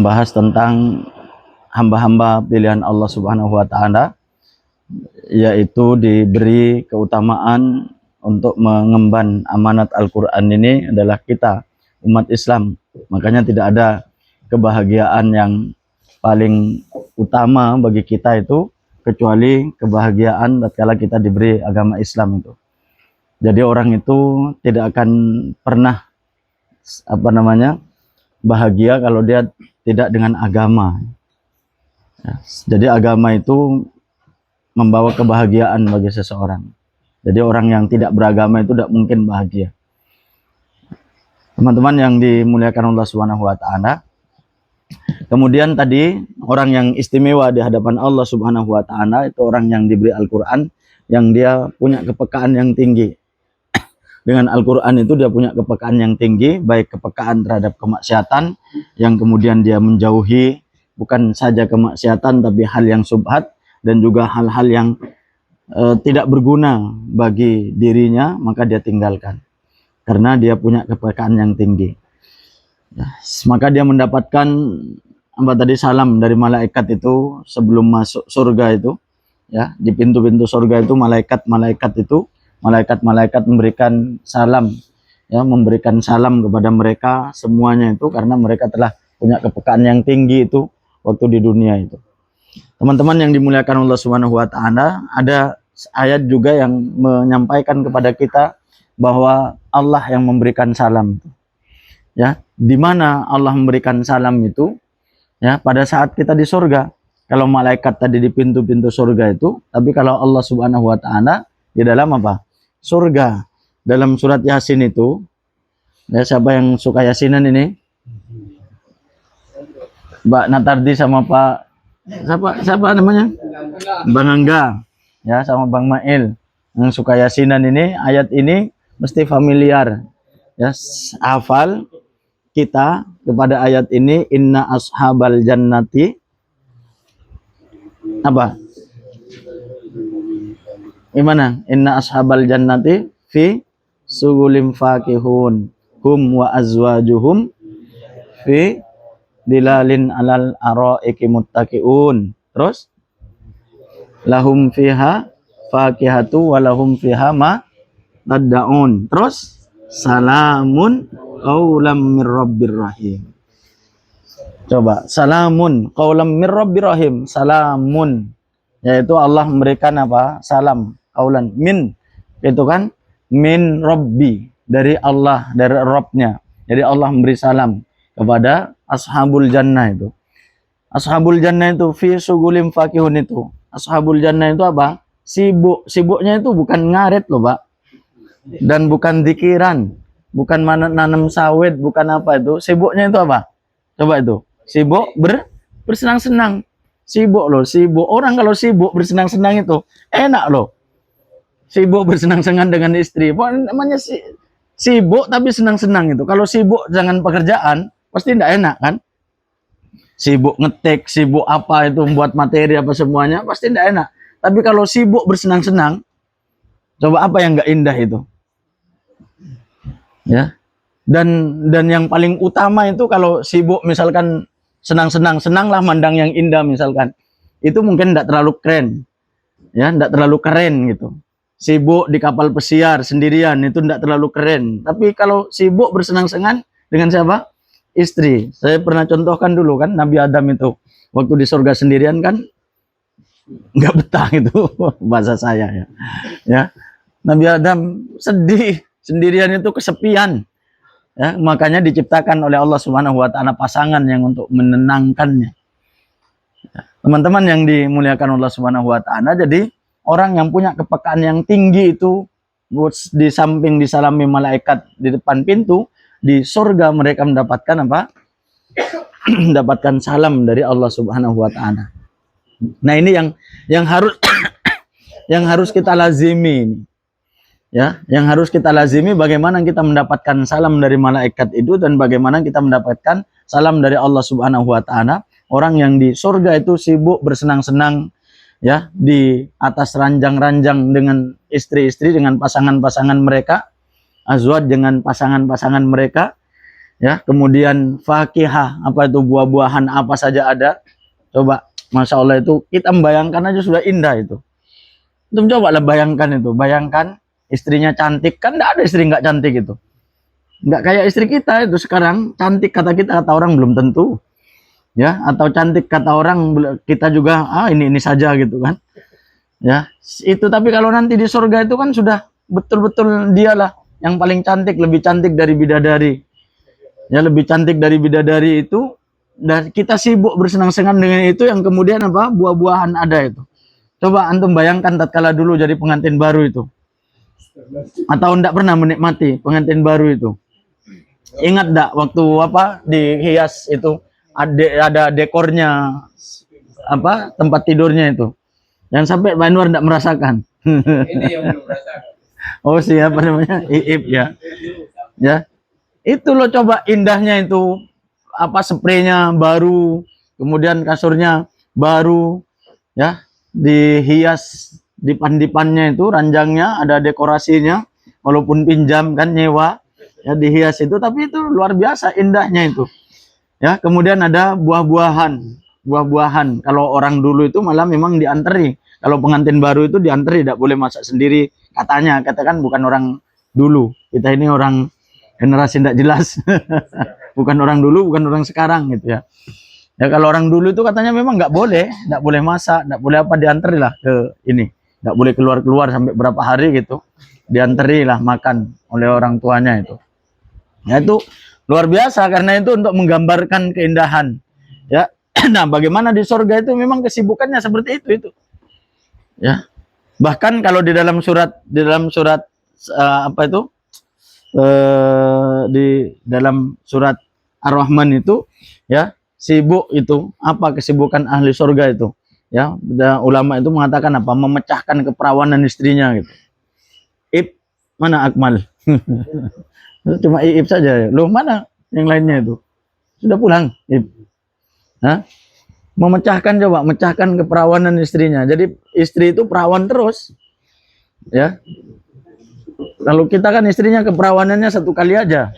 membahas tentang hamba-hamba pilihan Allah Subhanahu wa taala, yaitu diberi keutamaan untuk mengemban amanat Al-Qur'an ini adalah kita, umat Islam. Makanya tidak ada kebahagiaan yang paling utama bagi kita itu kecuali kebahagiaan tatkala kita diberi agama Islam itu. Jadi orang itu tidak akan pernah bahagia kalau dia tidak dengan agama. Ya, jadi agama itu membawa kebahagiaan bagi seseorang. Jadi orang yang tidak beragama itu tidak mungkin bahagia. Teman-teman yang dimuliakan Allah Subhanahu wa taala. Kemudian tadi orang yang istimewa di hadapan Allah Subhanahu wa taala itu orang yang diberi Al-Qur'an, yang dia punya kepekaan yang tinggi. Dengan Al-Qur'an itu dia punya kepekaan yang tinggi, baik kepekaan terhadap kemaksiatan yang kemudian dia menjauhi bukan saja kemaksiatan tapi hal yang subhat dan juga hal-hal yang tidak berguna bagi dirinya, maka dia tinggalkan karena dia punya kepekaan yang tinggi. Ya, maka dia mendapatkan salam dari malaikat itu sebelum masuk surga itu, ya, di pintu-pintu surga itu malaikat-malaikat memberikan salam, ya, memberikan salam kepada mereka semuanya itu karena mereka telah punya kepekaan yang tinggi itu waktu di dunia itu. Teman-teman yang dimuliakan Allah Subhanahu wa taala, ada ayat juga yang menyampaikan kepada kita bahwa Allah yang memberikan salam. Ya, di mana Allah memberikan salam itu? Ya, pada saat kita di surga. Kalau malaikat tadi di pintu-pintu surga itu, tapi kalau Allah Subhanahu wa taala di dalam apa? Surga. Dalam surat Yasin itu, ya, siapa yang suka Yasinan ini? Mbak Natardi sama Pak siapa namanya? Bang Angga, ya, sama Bang Mail yang suka Yasinan ini, ayat ini mesti familiar, ya, hafal kita kepada ayat ini. Inna ashabal jannati apa? Gimana? Inna ashabal jannati fi sugulim fakihun hum wa azwajuhum fi dilalin alal araiki muttaqiun. Terus lahum fiha fakihatu wa lahum fiha ma taddaun. Terus salamun qaulam mir rabbir rahim. Coba, salamun qaulam mir rabbir rahim. Salamun, yaitu Allah memberikan apa? Salam, qaulan min, itu kan min rabbi, dari Allah, dari Rabbnya. Jadi Allah memberi salam kepada ashabul jannah itu. Ashabul jannah itu fi sugulim fakihun itu. Ashabul jannah itu apa? Sibuk. Sibuknya itu bukan ngaret loh, Pak. Dan bukan dikiran, bukan nanam sawit, bukan apa itu. Sibuknya itu apa? Coba itu. Sibuk bersenang-senang. Sibuk loh, sibuk. Orang kalau sibuk bersenang-senang itu enak loh. Sibuk bersenang-senang dengan istri. Namanya sibuk tapi senang-senang itu. Kalau sibuk jangan pekerjaan, pasti tidak enak kan? Sibuk ngetik, sibuk apa itu, membuat materi apa semuanya, pasti tidak enak. Tapi kalau sibuk bersenang-senang, coba apa yang nggak indah itu? Ya, dan yang paling utama itu kalau sibuk misalkan senang-senang, senanglah mandang yang indah misalkan, itu mungkin tidak terlalu keren, ya, tidak terlalu keren gitu. Sibuk di kapal pesiar sendirian itu tidak terlalu keren. Tapi kalau sibuk bersenang-senang dengan siapa? Istri. Saya pernah contohkan dulu kan, Nabi Adam itu waktu di surga sendirian kan nggak betah itu bahasa saya, ya. Ya, Nabi Adam sedih. Sendirian itu kesepian, ya, makanya diciptakan oleh Allah Subhanahu wa taala pasangan yang untuk menenangkannya. Teman-teman yang dimuliakan Allah Subhanahu wa taala, jadi orang yang punya kepekaan yang tinggi itu di samping disalami malaikat di depan pintu, di surga mereka mendapatkan apa? Mendapatkan salam dari Allah Subhanahu wa taala. Nah, ini yang harus yang harus kita lazimi. Ya, yang harus kita lazimi bagaimana kita mendapatkan salam dari malaikat itu dan bagaimana kita mendapatkan salam dari Allah Subhanahu wa taala. Orang yang di surga itu sibuk bersenang-senang, ya, di atas ranjang-ranjang dengan istri-istri, dengan pasangan-pasangan mereka, azwaj dengan pasangan-pasangan mereka, Ya, kemudian fakihah, apa itu buah-buahan apa saja ada. Coba, Masya Allah itu kita membayangkan aja sudah indah itu. Itu coba lah bayangkan itu, bayangkan istrinya cantik, kan enggak ada istri nggak cantik itu. Nggak kayak istri kita itu sekarang, cantik kata kita, kata orang belum tentu. Ya, atau cantik kata orang kita juga ini saja gitu kan. Ya, itu tapi kalau nanti di surga itu kan sudah betul-betul dialah yang paling cantik, lebih cantik dari bidadari. Ya, lebih cantik dari bidadari itu, dan kita sibuk bersenang-senang dengan itu, yang kemudian apa, buah-buahan ada itu. Coba antum bayangkan tatkala dulu jadi pengantin baru itu, atau enggak pernah menikmati pengantin baru itu. Ingat enggak waktu apa dihias itu ada dekornya, apa tempat tidurnya itu, yang sampai Pak Anwar enggak merasakan. Ini yang belum merasakan. Oh siapa namanya, Iip ya. Ya, itu loh coba indahnya itu, apa spraynya baru, kemudian kasurnya baru, ya dihias dipan-dipannya itu, ranjangnya ada dekorasinya, walaupun pinjam kan nyewa, ya dihias itu, tapi itu luar biasa indahnya itu. Ya, kemudian ada buah-buahan. Kalau orang dulu itu malah memang dianteri. Kalau pengantin baru itu dianteri, tidak boleh masak sendiri. Katakan bukan orang dulu. Kita ini orang generasi tidak jelas. Bukan orang dulu, bukan orang sekarang gitu ya. Ya kalau orang dulu itu katanya memang nggak boleh masak, nggak boleh apa, dianteri lah ke ini. Nggak boleh keluar sampai berapa hari gitu. Dianteri lah makan oleh orang tuanya itu. Ya itu luar biasa, karena itu untuk menggambarkan keindahan. Ya, nah bagaimana di surga itu memang kesibukannya seperti itu. Ya, bahkan kalau di dalam surat apa itu di dalam surat Ar-Rahman itu, ya sibuk itu, apa kesibukan ahli surga itu? Ya, ulama itu mengatakan apa? Memecahkan keperawanan istrinya gitu. Ib mana Akmal? Cuma Iib saja. Loh mana yang lainnya itu? Sudah pulang. Iib. Hah? Mecahkan keperawanan istrinya. Jadi istri itu perawan terus. Ya. Lalu kita kan istrinya keperawanannya satu kali aja.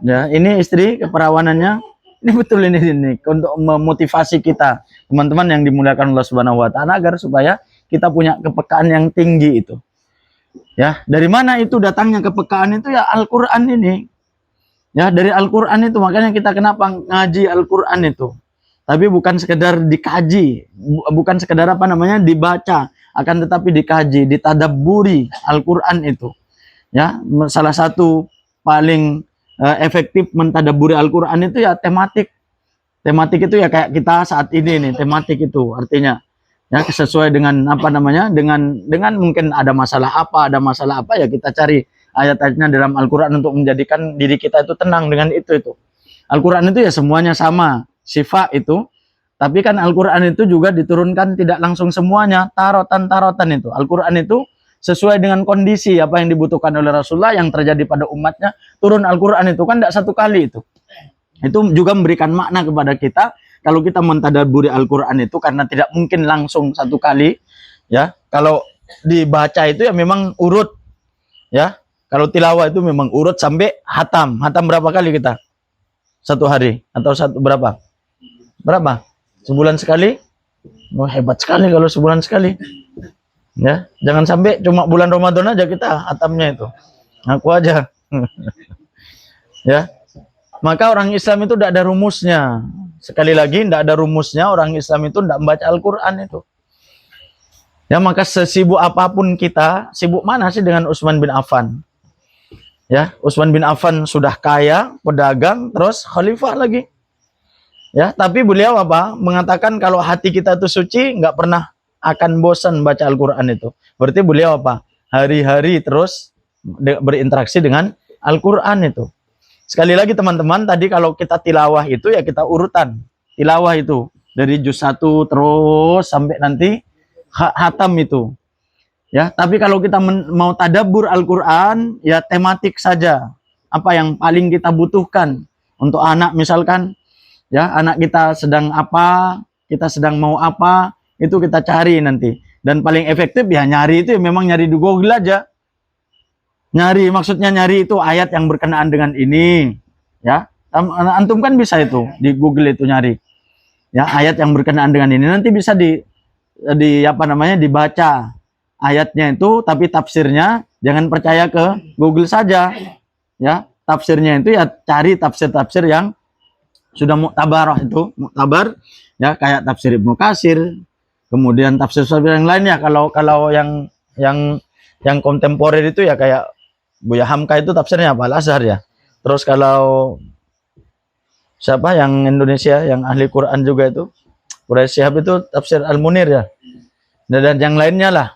Ya, ini istri keperawanannya ini betul ini untuk memotivasi kita, teman-teman yang dimuliakan Allah Subhanahu wa taala, agar supaya kita punya kepekaan yang tinggi itu. Ya, dari mana itu datangnya kepekaan itu? Ya Al-Qur'an ini. Ya, dari Al-Qur'an itu, makanya kita kenapa ngaji Al-Qur'an itu. Tapi bukan sekedar dikaji, bukan sekedar apa namanya dibaca, akan tetapi dikaji, ditadabburi Al-Qur'an itu. Ya, salah satu paling efektif mentadabburi Al-Qur'an itu ya tematik. Tematik itu ya kayak kita saat ini nih, tematik itu artinya ya sesuai dengan apa namanya, dengan mungkin ada masalah apa ya kita cari ayat-ayatnya dalam Al-Qur'an untuk menjadikan diri kita itu tenang dengan itu. Al-Qur'an itu ya semuanya sama sifat itu, tapi kan Al-Qur'an itu juga diturunkan tidak langsung semuanya, tarotan itu. Al-Qur'an itu sesuai dengan kondisi apa yang dibutuhkan oleh Rasulullah yang terjadi pada umatnya, turun Al-Qur'an itu kan tidak satu kali itu. Itu juga memberikan makna kepada kita. Kalau kita mentadabburi Al-Qur'an itu, karena tidak mungkin langsung satu kali, ya. Kalau dibaca itu ya memang urut, ya. Kalau tilawah itu memang urut sampai hatam. Hatam berapa kali kita? Satu hari atau berapa? Berapa? Sebulan sekali? Oh, hebat sekali kalau sebulan sekali. Ya, jangan sampai cuma bulan Ramadan aja kita hatamnya itu. Aku aja. Ya. Maka orang Islam itu tidak ada rumusnya. Sekali lagi, tidak ada rumusnya. Orang Islam itu tidak membaca Al-Quran itu. Ya, maka sesibuk apapun kita, sibuk mana sih dengan Utsman bin Affan? Ya, Utsman bin Affan sudah kaya, pedagang, terus khalifah lagi. Ya, tapi beliau apa? Mengatakan kalau hati kita itu suci, nggak pernah akan bosan baca Al-Quran itu. Berarti beliau apa? Hari-hari terus berinteraksi dengan Al-Quran itu. Sekali lagi teman-teman, tadi kalau kita tilawah itu ya kita urutan. Tilawah itu dari juz 1 terus sampai nanti hatam itu. Ya, tapi kalau kita mau tadabbur Al-Qur'an ya tematik saja. Apa yang paling kita butuhkan untuk anak misalkan, ya anak kita sedang apa, kita sedang mau apa, itu kita cari nanti. Dan paling efektif ya nyari itu ya memang nyari di Google aja. Nyari, maksudnya nyari itu ayat yang berkenaan dengan ini, ya. Antum kan bisa itu di Google itu nyari ya ayat yang berkenaan dengan ini, nanti bisa di apa namanya dibaca ayatnya itu, tapi tafsirnya jangan percaya ke Google saja ya. Tafsirnya itu ya cari tafsir-tafsir yang sudah muktabarah, itu muktabar ya, kayak tafsir Ibnu Katsir, kemudian tafsir yang lainnya. Kalau yang kontemporer itu ya kayak Buya Hamka itu tafsirnya apa, Al-Azhar ya. Terus kalau siapa yang Indonesia yang ahli Quran juga itu, Quraisy Shihab itu tafsir Al-Munir ya. Dan yang lainnya lah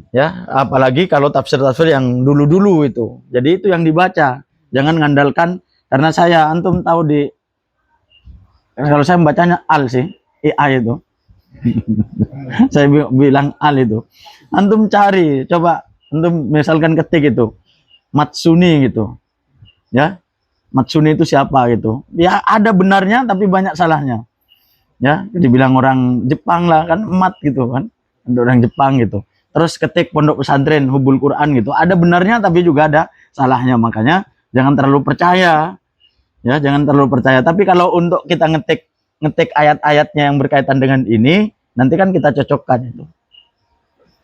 ya, apalagi kalau tafsir-tafsir yang dulu-dulu itu. Jadi itu yang dibaca, jangan ngandalkan, karena saya antum tahu kalau saya membacanya al sih, IA itu. Saya bilang al itu. Antum cari, coba antum misalkan ketik itu Matsuni gitu. Ya. Matsuni itu siapa gitu. Ya ada benarnya tapi banyak salahnya. Ya, dibilang orang Jepang lah kan, mat gitu kan. Ada orang Jepang gitu. Terus ketik pondok pesantren Hubul Quran gitu. Ada benarnya tapi juga ada salahnya. Makanya jangan terlalu percaya. Ya, jangan terlalu percaya. Tapi kalau untuk kita ngetik ayat-ayatnya yang berkaitan dengan ini, nanti kan kita cocokkan itu.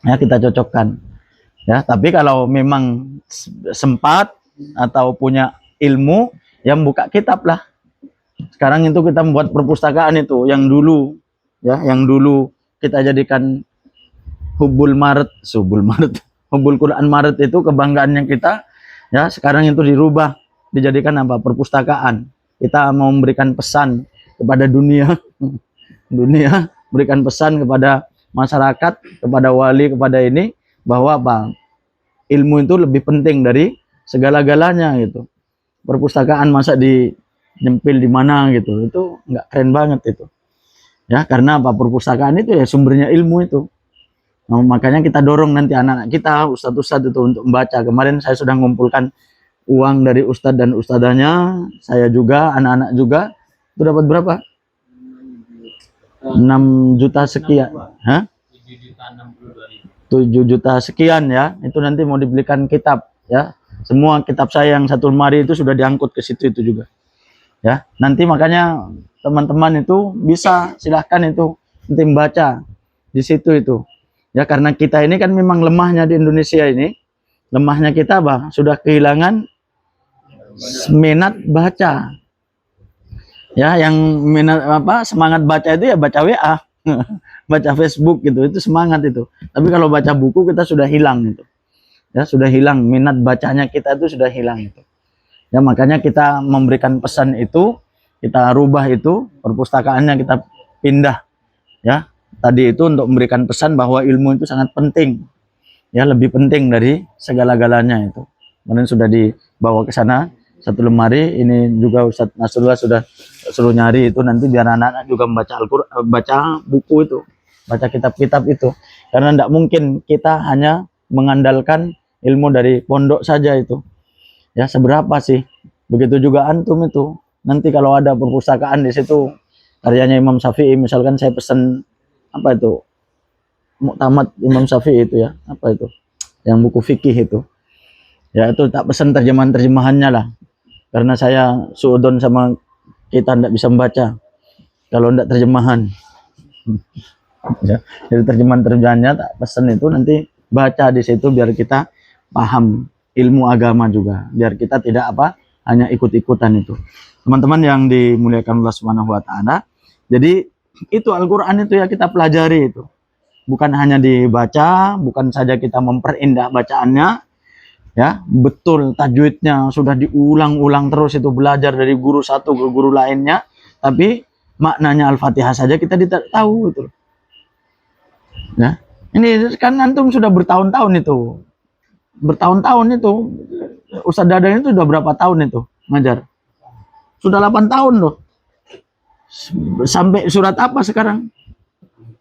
Ya, kita cocokkan. Ya, tapi kalau memang sempat atau punya ilmu, yang buka kitab lah. Sekarang itu kita membuat perpustakaan itu yang dulu ya, yang dulu kita jadikan Hubul Quran Maret itu kebanggaannya kita ya. Sekarang itu dirubah, dijadikan apa, perpustakaan. Kita mau memberikan pesan kepada dunia berikan pesan kepada masyarakat, kepada wali, kepada ini, bahwa apa, ilmu itu lebih penting dari segala-galanya gitu. Perpustakaan masa nyempil di mana gitu, itu nggak keren banget itu ya. Karena apa, perpustakaan itu ya sumbernya ilmu itu. Nah, makanya kita dorong nanti anak-anak kita, ustadz-ustadz itu untuk membaca. Kemarin saya sudah mengumpulkan uang dari ustadz dan ustadzanya, saya juga, anak-anak juga. Itu dapat berapa? 6 juta sekian. Hah? 7 juta sekian ya. Itu nanti mau dibelikan kitab ya. Semua kitab saya yang satu lemari itu sudah diangkut ke situ itu juga. Ya, nanti makanya teman-teman itu bisa silahkan itu nanti membaca di situ itu. Ya, karena kita ini kan memang lemahnya di Indonesia ini, lemahnya kita apa? Sudah kehilangan minat baca. Ya, yang minat apa, semangat baca itu ya baca WA, baca Facebook gitu, itu semangat itu. Tapi kalau baca buku kita sudah hilang itu. Ya, sudah hilang minat bacanya kita, itu sudah hilang itu. Ya, makanya kita memberikan pesan itu, kita rubah itu, perpustakaannya kita pindah. Ya, tadi itu untuk memberikan pesan bahwa ilmu itu sangat penting. Ya, lebih penting dari segala-galanya itu. Kemudian sudah dibawa ke sana satu lemari. Ini juga Ustadz Nasrullah sudah suruh nyari itu nanti biar anak-anak juga membaca Al-Qur'an, baca buku itu, baca kitab-kitab itu. Karena tidak mungkin kita hanya mengandalkan ilmu dari pondok saja itu. Ya, seberapa sih? Begitu juga antum itu. Nanti kalau ada perpustakaan di situ karyanya Imam Syafi'i, misalkan saya pesan apa itu? Muktamad Imam Syafi'i itu ya, apa itu? Yang buku fikih itu. Ya, itu tak pesan terjemahan-terjemahannya lah. Karena saya suudon sama kita tidak bisa membaca kalau tidak terjemahan. Ya, jadi terjemahan-terjemahannya tak pesan itu, nanti baca di situ biar kita paham ilmu agama juga, biar kita tidak apa, hanya ikut-ikutan itu. Teman-teman yang dimuliakan Allah Subhanahu wa taala. Jadi itu Al-Qur'an itu ya kita pelajari itu. Bukan hanya dibaca, bukan saja kita memperindah bacaannya, ya, betul tajwidnya sudah diulang-ulang terus itu, belajar dari guru satu ke guru lainnya, tapi maknanya Al-Fatihah saja kita tidak tahu itu. Ya, ini kan antum sudah bertahun-tahun itu. Bertahun-tahun itu Ustadz Dadang itu sudah berapa tahun itu ngajar? Sudah 8 tahun loh. Sampai surat apa sekarang?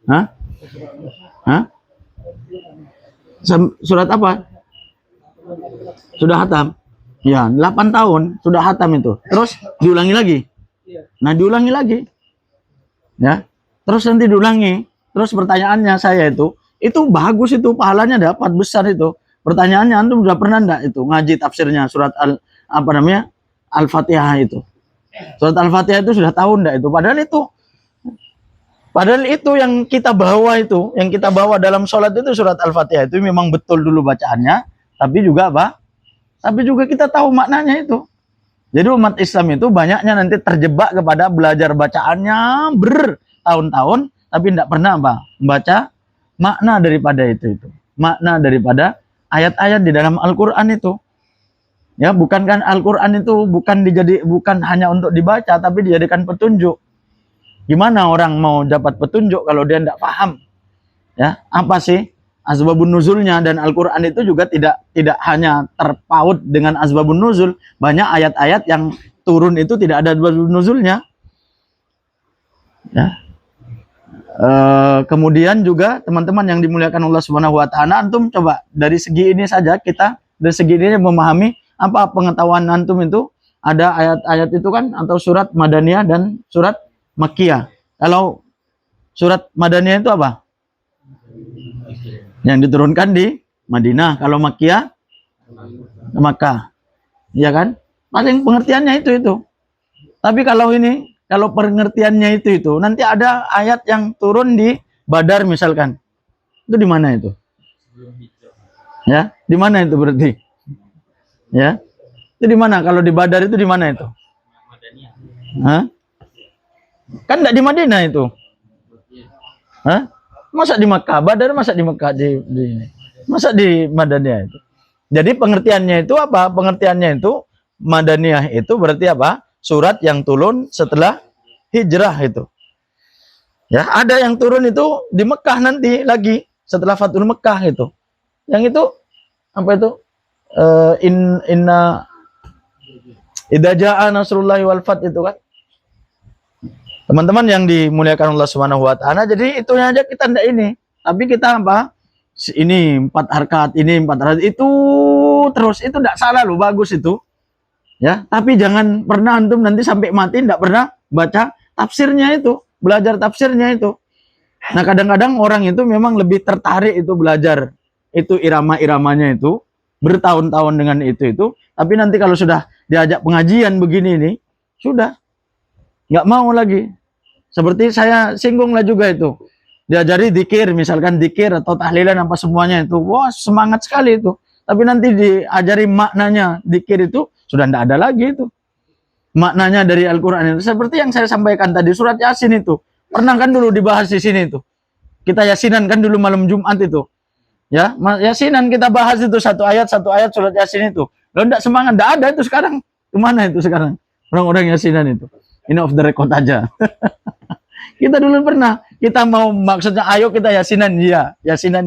Hah? Hah? Surat apa? Sudah hatam? Ya, 8 tahun sudah hatam itu. Terus diulangi lagi. Nah, diulangi lagi. Ya. Terus nanti diulangi. Terus pertanyaannya saya itu bagus itu, pahalanya dapat besar itu. Pertanyaannya, antum sudah pernah enggak itu ngaji tafsirnya surat Al-Fatihah itu? Surat Al-Fatihah itu sudah tahu enggak itu? Padahal itu yang kita bawa itu, yang kita bawa dalam sholat itu surat Al-Fatihah itu memang betul dulu bacaannya, tapi juga apa? Tapi juga kita tahu maknanya itu. Jadi umat Islam itu banyaknya nanti terjebak kepada belajar bacaannya bertahun-tahun, tapi tidak pernah apa? Membaca makna daripada itu. Makna daripada ayat-ayat di dalam Al-Quran itu. Ya, bukan Al-Quran itu bukan hanya untuk dibaca, tapi dijadikan petunjuk. Gimana orang mau dapat petunjuk kalau dia tidak paham? Ya, apa sih asbabun nuzulnya? Dan Al-Quran itu juga tidak hanya terpaut dengan asbabun nuzul. Banyak ayat-ayat yang turun itu tidak ada asbabun nuzulnya. Ya. Kemudian juga teman-teman yang dimuliakan Allah Subhanahu wa taala, antum coba dari segi ini saja kita dari segi ini memahami apa pengetahuan antum itu ada ayat-ayat itu kan atau surat Madaniyah dan surat Makkiyah. Kalau surat Madaniyah itu apa? Yang diturunkan di Madinah. Kalau Makkiyah Makkah. Iya kan? Paling pengertiannya itu. Tapi kalau pengertiannya itu nanti ada ayat yang turun di Badar misalkan. Itu di mana itu? Ya, di mana itu berarti? Ya. Itu di mana? Kalau di Badar itu di mana itu? Hah? Kan enggak di Madinah itu. Hah? Masa di Makkah? Badar masa di Makkah masa di Madaniyah itu. Jadi pengertiannya itu apa? Pengertiannya itu Madaniyah itu berarti apa? Surat yang turun setelah hijrah itu. Ya, ada yang turun itu di Mekah nanti lagi setelah Fathul Mekah itu. Yang itu apa itu? Inna idza jaa nasrullahi wal fath itu kan. Teman-teman yang dimuliakan Allah Subhanahu wa taala, jadi itu aja kita ndak ini. Tapi kita apa? Ini 4 harkat, ini 4 harkat, itu terus itu ndak salah loh, bagus itu. Ya, tapi jangan pernah antum nanti sampai mati ndak pernah baca tafsirnya itu, belajar tafsirnya itu. Nah, kadang-kadang orang itu memang lebih tertarik itu belajar itu irama-iramanya itu bertahun-tahun dengan itu, tapi nanti kalau sudah diajak pengajian begini nih, sudah nggak mau lagi. Seperti saya singgung lah juga itu. Diajari zikir, misalkan zikir atau tahlilan apa semuanya itu. Wah, semangat sekali itu. Tapi nanti diajari maknanya zikir itu sudah tidak ada lagi itu. Maknanya dari Al-Qur'an itu seperti yang saya sampaikan tadi surat Yasin itu. Pernah kan dulu dibahas di sini itu. Kita yasinan kan dulu malam Jumat itu. Ya, yasinan kita bahas itu satu ayat surat Yasin itu. Kalau tidak semangat, tidak ada itu sekarang. Kemana itu sekarang? Orang-orang yasinan itu. Ini off the record aja. Kita dulu pernah, kita mau maksudnya ayo kita yasinan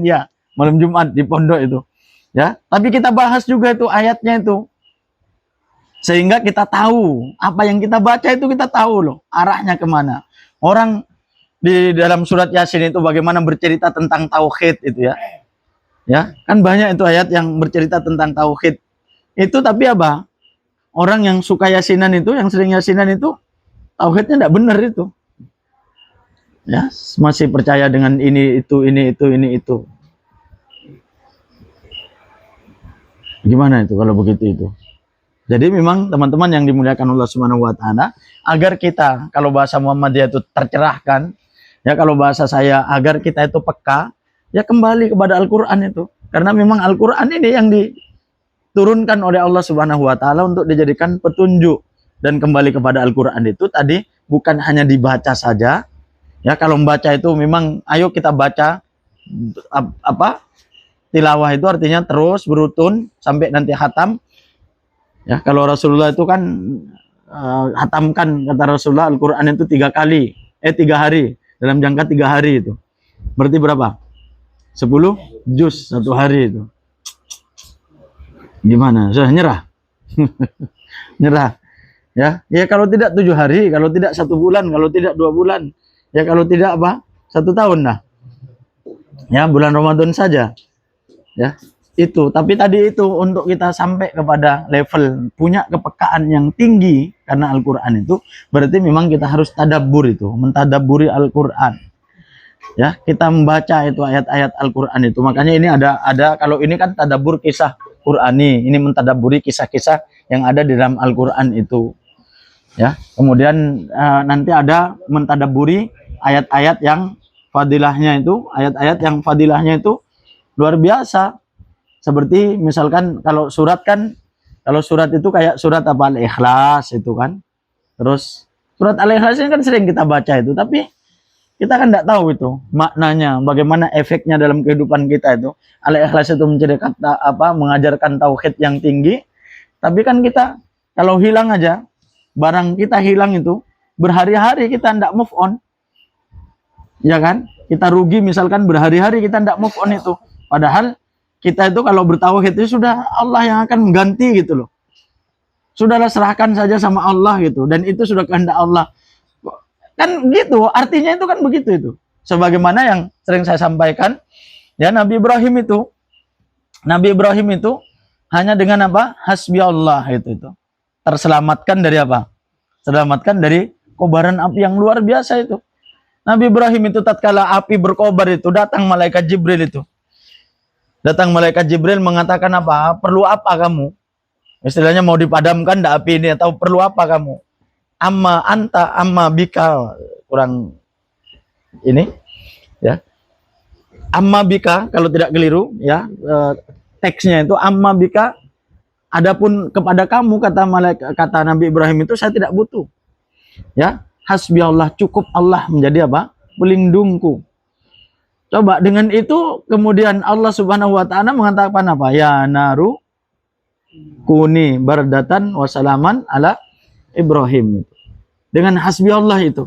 ya, malam Jumat di pondok itu. Ya, tapi kita bahas juga itu ayatnya itu. Sehingga kita tahu, apa yang kita baca itu kita tahu loh, arahnya kemana. Orang di dalam surat Yasin itu bagaimana bercerita tentang tauhid itu ya. Ya, kan banyak itu ayat yang bercerita tentang tauhid. Itu tapi apa? Orang yang suka yasinan itu, yang sering yasinan itu tauhidnya tidak benar itu. Ya, masih percaya dengan ini itu. Gimana itu kalau begitu itu? Jadi memang teman-teman yang dimuliakan Allah Subhanahu wa taala, agar kita kalau bahasa Muhammadiyah itu tercerahkan, ya kalau bahasa saya agar kita itu peka, ya kembali kepada Al-Qur'an itu. Karena memang Al-Qur'an ini yang diturunkan oleh Allah Subhanahu wa taala untuk dijadikan petunjuk, dan kembali kepada Al-Qur'an itu tadi bukan hanya dibaca saja. Ya, kalau membaca itu memang ayo kita baca apa? Tilawah itu artinya terus berutun sampai nanti khatam. Ya, kalau Rasulullah itu kan khatamkan kata Rasulullah Al-Qur'an itu 3 hari dalam jangka 3 hari itu. Berarti berapa? 10 juz 1 hari itu. Gimana? Sudah nyerah? Nyerah. Ya, kalau tidak 7 hari, kalau tidak 1 bulan, kalau tidak 2 bulan. Ya kalau tidak apa? 1 tahun lah. Ya, bulan Ramadan saja. Ya, itu. Tapi tadi itu untuk kita sampai kepada level punya kepekaan yang tinggi karena Al-Qur'an itu, berarti memang kita harus tadabbur itu, mentadabburi Al-Qur'an. Ya, kita membaca itu ayat-ayat Al-Qur'an itu. Makanya ini ada kalau ini kan tadabbur kisah Qur'ani, ini mentadabburi kisah-kisah yang ada di dalam Al-Qur'an itu. Ya, kemudian nanti ada mentadaburi ayat-ayat yang fadilahnya itu, ayat-ayat yang fadilahnya itu luar biasa. Seperti misalkan kalau surat kan, kalau surat itu kayak surat apa, Al-Ikhlas itu kan. Terus surat Al-Ikhlas ini kan sering kita baca itu, tapi kita kan tidak tahu itu maknanya, bagaimana efeknya dalam kehidupan kita itu. Al-Ikhlas itu menjadi kata apa, mengajarkan tauhid yang tinggi, tapi kan kita kalau hilang aja, barang kita hilang itu, berhari-hari kita tidak move on, ya kan? Kita rugi misalkan berhari-hari kita tidak move on itu. Padahal kita itu kalau bertauhid itu sudah Allah yang akan mengganti gitu loh. Sudahlah serahkan saja sama Allah gitu, dan itu sudah kehendak Allah. Kan gitu, artinya itu kan begitu itu. Sebagaimana yang sering saya sampaikan, ya Nabi Ibrahim itu hanya dengan apa? Hasbi Allah itu. Terselamatkan dari apa? Selamatkan dari kobaran api yang luar biasa itu. Nabi Ibrahim itu tatkala api berkobar itu, datang malaikat Jibril itu. Datang malaikat Jibril mengatakan apa? Perlu apa kamu? Istilahnya mau dipadamkan dah api ini, atau perlu apa kamu? Amma anta amma bika, kurang ini ya. Amma bika kalau tidak keliru ya, teksnya itu amma bika, adapun kepada kamu, kata Nabi Ibrahim itu, saya tidak butuh. Ya, hasbi Allah, cukup Allah menjadi apa? Pelindungku. Coba dengan itu kemudian Allah Subhanahu wa taala mengatakan apa? Ya naru kuni bardatan wasalaman ala Ibrahim. Dengan hasbi Allah itu.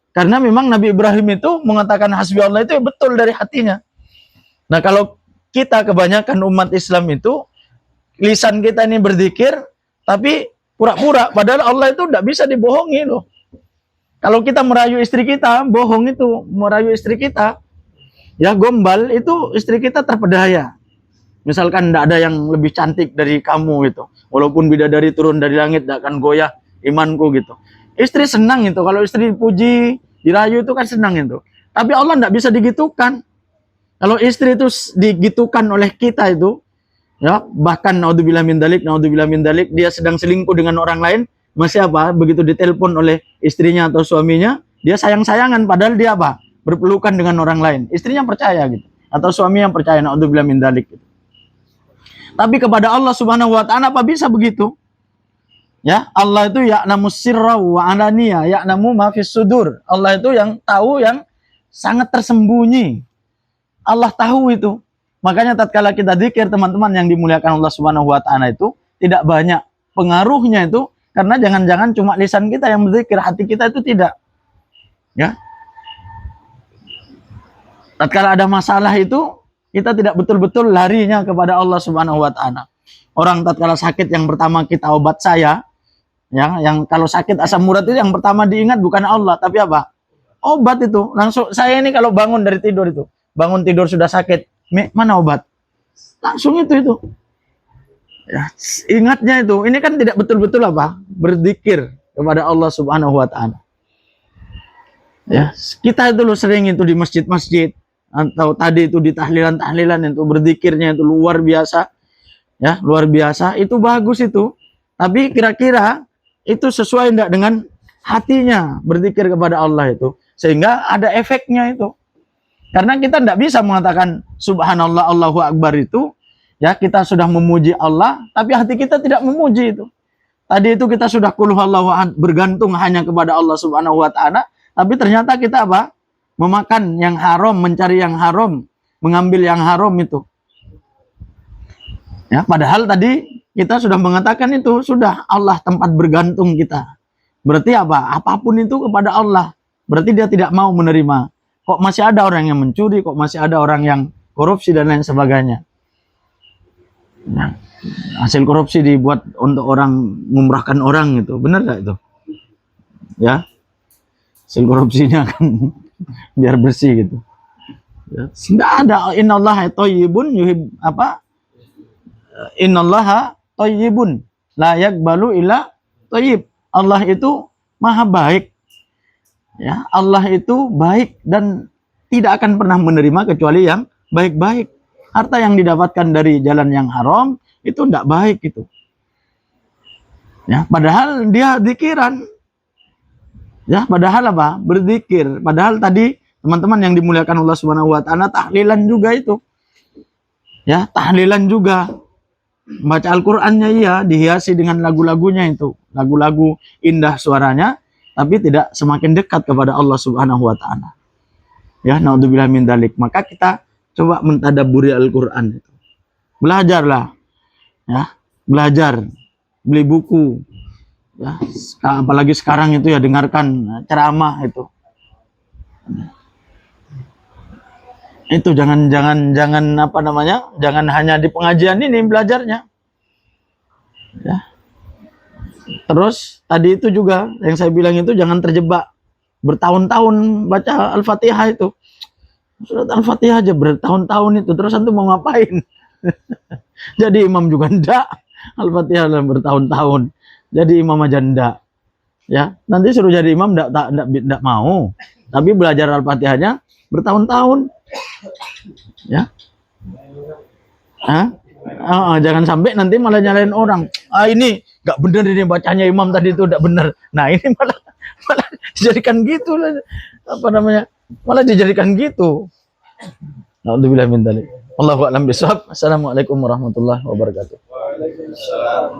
Karena memang Nabi Ibrahim itu mengatakan hasbi Allah itu betul dari hatinya. Nah, kalau kita kebanyakan umat Islam itu, lisan kita ini berzikir tapi pura-pura, padahal Allah itu tidak bisa dibohongi loh. Kalau kita merayu istri kita, bohong itu, merayu istri kita, ya gombal itu, istri kita terpedaya. Misalkan tidak ada yang lebih cantik dari kamu gitu, walaupun bidadari turun dari langit tidak akan goyah imanku gitu. Istri senang itu, kalau istri puji, dirayu itu kan senang itu. Tapi Allah tidak bisa digitukan. Kalau istri itu digitukan oleh kita itu, ya bahkan naudzubillah min dalik, dia sedang selingkuh dengan orang lain, masih apa? Begitu ditelepon oleh istrinya atau suaminya, dia sayang-sayangan, padahal dia apa? Berpelukan dengan orang lain. Istrinya percaya gitu, atau suami yang percaya, naudzubillah min dalik gitu. Tapi kepada Allah Subhanahu wa taala apa bisa begitu? Ya, Allah itu ya'lamu sirra wa alaniya, ya'lamu ma fis sudur. Allah itu yang tahu yang sangat tersembunyi. Allah tahu itu. Makanya tatkala kita zikir, teman-teman yang dimuliakan Allah Subhanahu wa taala, itu tidak banyak pengaruhnya itu, karena jangan-jangan cuma lisan kita yang berzikir, hati kita itu tidak. Ya. Tatkala ada masalah itu, kita tidak betul-betul larinya kepada Allah Subhanahu wa taala. Orang tatkala sakit, yang pertama kita obat saya, ya, yang kalau sakit asam urat itu yang pertama diingat bukan Allah, tapi apa? Obat itu. Langsung saya ini kalau bangun dari tidur itu, bangun tidur sudah sakit, mana obat? Langsung itu. Ya, ingatnya itu. Ini kan tidak betul-betul apa? Berzikir kepada Allah Subhanahu wa taala. Ya, kita itu loh sering itu di masjid-masjid, atau tadi itu di tahlilan-tahlilan itu berzikirnya itu luar biasa. Ya, luar biasa. Itu bagus itu. Tapi kira-kira itu sesuai enggak dengan hatinya berzikir kepada Allah itu, sehingga ada efeknya itu. Karena kita tidak bisa mengatakan subhanallah Allahu akbar itu, ya kita sudah memuji Allah, tapi hati kita tidak memuji itu. Tadi itu kita sudah qul huwallahu ahad, bergantung hanya kepada Allah Subhanahu wa taala, tapi ternyata kita apa? Memakan yang haram, mencari yang haram, mengambil yang haram itu. Ya, padahal tadi kita sudah mengatakan itu, sudah Allah tempat bergantung kita. Berarti apa? Apapun itu kepada Allah. Berarti dia tidak mau menerima. Kok masih ada orang yang mencuri, kok masih ada orang yang korupsi dan lain sebagainya. Nah, hasil korupsi dibuat untuk orang, ngumrahkan orang itu. Benar gak itu? Ya. Hasil korupsinya akan biar bersih gitu. Ya. Tidak ada innallaha thayyibun yuhib apa? Innallaha thayyibun la yaqbalu illa thayyib. Allah itu maha baik. Ya, Allah itu baik dan tidak akan pernah menerima kecuali yang baik-baik. Harta yang didapatkan dari jalan yang haram itu tidak baik itu. Ya, padahal dia zikiran. Ya, padahal apa? Berzikir. Padahal tadi teman-teman yang dimuliakan Allah Subhanahu wa taala tahlilan juga itu. Ya, tahlilan juga. Baca Al-Qur'annya iya, dihiasi dengan lagu-lagunya itu. Lagu-lagu indah suaranya, tapi tidak semakin dekat kepada Allah Subhanahu wa taala. Ya, naudzubillah min dzalik. Maka kita coba mentadabburi Al-Qur'an itu. Belajarlah, ya. Belajar, beli buku. Ya, apalagi sekarang itu ya dengarkan ceramah itu. Itu jangan apa namanya? Jangan hanya di pengajian ini belajarnya. Ya. Terus tadi itu juga yang saya bilang itu jangan terjebak bertahun-tahun baca Al-Fatihah itu. Surat Al-Fatihah aja bertahun-tahun itu terus antum mau ngapain? Jadi imam juga ndak. Al-Fatihah bertahun-tahun. Jadi imam aja ndak. Ya, nanti suruh jadi imam ndak mau. Tapi belajar Al-Fatihahnya bertahun-tahun. Ya. Jangan sampai nanti malah nyalain orang. Ini nggak benar ini bacanya imam tadi itu nggak benar. Nah ini malah dijadikan gitu, apa namanya? Malah dijadikan gitu. Alhamdulillah min dzalik. Allahu a'lam bishawab. Assalamualaikum warahmatullahi wabarakatuh. Waalaikumsalam.